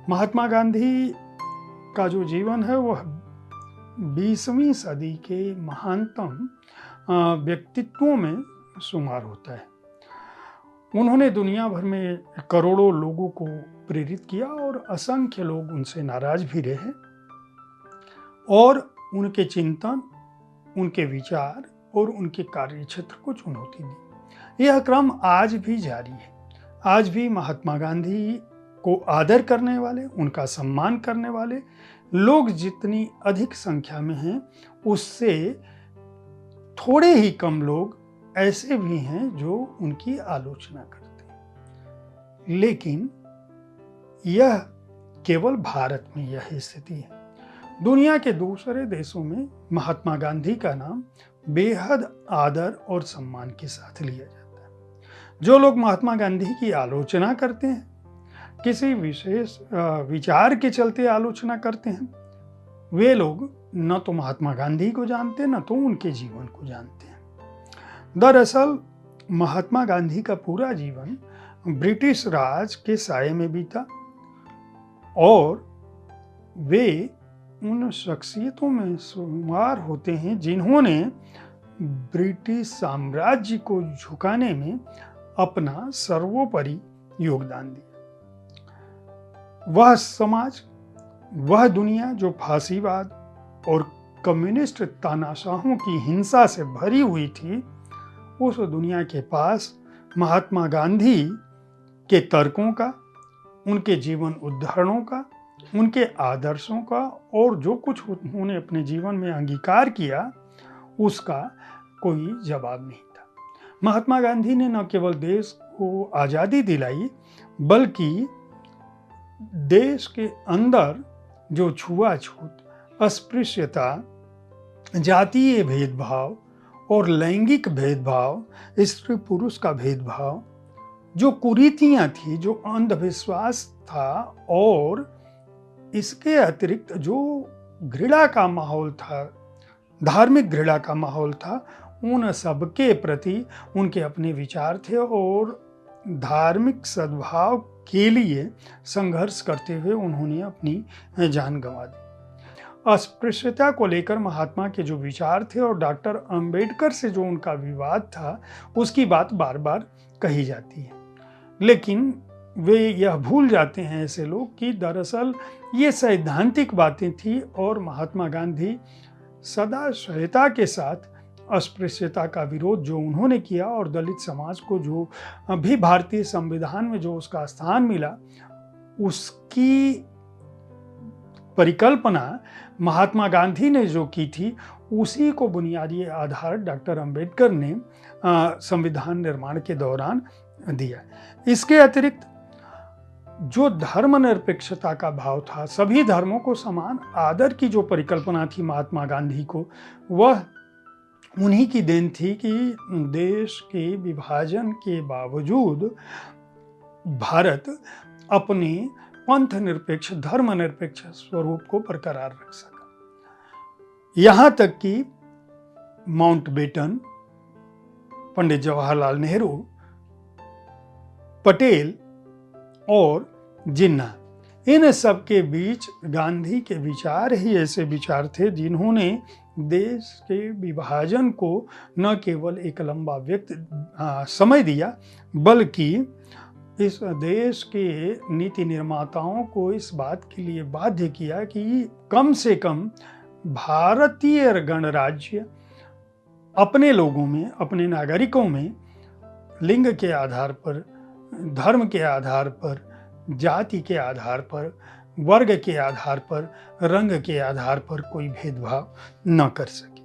महात्मा गांधी का जो जीवन है वह 20वीं सदी के महानतम व्यक्तित्वों में शुमार होता है। उन्होंने दुनिया भर में करोड़ों लोगों को प्रेरित किया और असंख्य लोग उनसे नाराज भी रहे और उनके चिंतन, उनके विचार और उनके कार्यक्षेत्र को चुनौती दी। यह क्रम आज भी जारी है। आज भी महात्मा गांधी को आदर करने वाले, उनका सम्मान करने वाले लोग जितनी अधिक संख्या में हैं, उससे थोड़े ही कम लोग ऐसे भी हैं जो उनकी आलोचना करते हैं। लेकिन यह केवल भारत में यह स्थिति है। दुनिया के दूसरे देशों में महात्मा गांधी का नाम बेहद आदर और सम्मान के साथ लिया जाता है। जो लोग महात्मा गांधी की आलोचना करते हैं, किसी विशेष विचार के चलते आलोचना करते हैं, वे लोग न तो महात्मा गांधी को जानते, न तो उनके जीवन को जानते हैं। दरअसल महात्मा गांधी का पूरा जीवन ब्रिटिश राज के साये में बीता और वे उन शख्सियतों में शुमार होते हैं जिन्होंने ब्रिटिश साम्राज्य को झुकाने में अपना सर्वोपरि योगदान दिया। वह समाज, वह दुनिया जो फांसीवाद और कम्युनिस्ट तानाशाहों की हिंसा से भरी हुई थी, उस दुनिया के पास महात्मा गांधी के तर्कों का, उनके जीवन उदाहरणों का, उनके आदर्शों का और जो कुछ उन्होंने अपने जीवन में अंगीकार किया, उसका कोई जवाब नहीं था। महात्मा गांधी ने न केवल देश को आज़ादी दिलाई, बल्कि देश के अंदर जो छुआछूत, अस्पृश्यता, जातीय भेदभाव और लैंगिक भेदभाव, स्त्री पुरुष का भेदभाव, जो कुरीतियां थी, जो अंधविश्वास था और इसके अतिरिक्त जो घृणा का माहौल था, धार्मिक घृणा का माहौल था, उन सबके प्रति उनके अपने विचार थे और धार्मिक सद्भाव के लिए संघर्ष करते हुए उन्होंने अपनी जान गंवा दी। अस्पृश्यता को लेकर महात्मा के जो विचार थे और डॉक्टर अंबेडकर से जो उनका विवाद था, उसकी बात बार बार कही जाती है, लेकिन वे यह भूल जाते हैं ऐसे लोग कि दरअसल ये सैद्धांतिक बातें थी और महात्मा गांधी सदा सहजता के साथ अस्पृश्यता का विरोध जो उन्होंने किया और दलित समाज को जो भी भारतीय संविधान में जो उसका स्थान मिला, उसकी परिकल्पना महात्मा गांधी ने जो की थी, उसी को बुनियादी आधार डॉक्टर अंबेडकर ने संविधान निर्माण के दौरान दिया। इसके अतिरिक्त जो धर्मनिरपेक्षता का भाव था, सभी धर्मों को समान आदर की जो परिकल्पना थी महात्मा गांधी को, वह उन्हीं की देन थी कि देश के विभाजन के बावजूद भारत अपने पंथ निरपेक्ष, धर्मनिरपेक्ष स्वरूप को बरकरार रख सका। यहाँ तक कि माउंटबेटन, पंडित जवाहरलाल नेहरू, पटेल और जिन्ना, इन सब के बीच गांधी के विचार ही ऐसे विचार थे जिन्होंने देश के विभाजन को न केवल एक लंबा समय दिया, बल्कि इस देश के नीति निर्माताओं को इस बात के लिए बाध्य किया कि कम से कम भारतीय गणराज्य अपने लोगों में, अपने नागरिकों में लिंग के आधार पर, धर्म के आधार पर, जाति के आधार पर, वर्ग के आधार पर, रंग के आधार पर कोई भेदभाव न कर सके।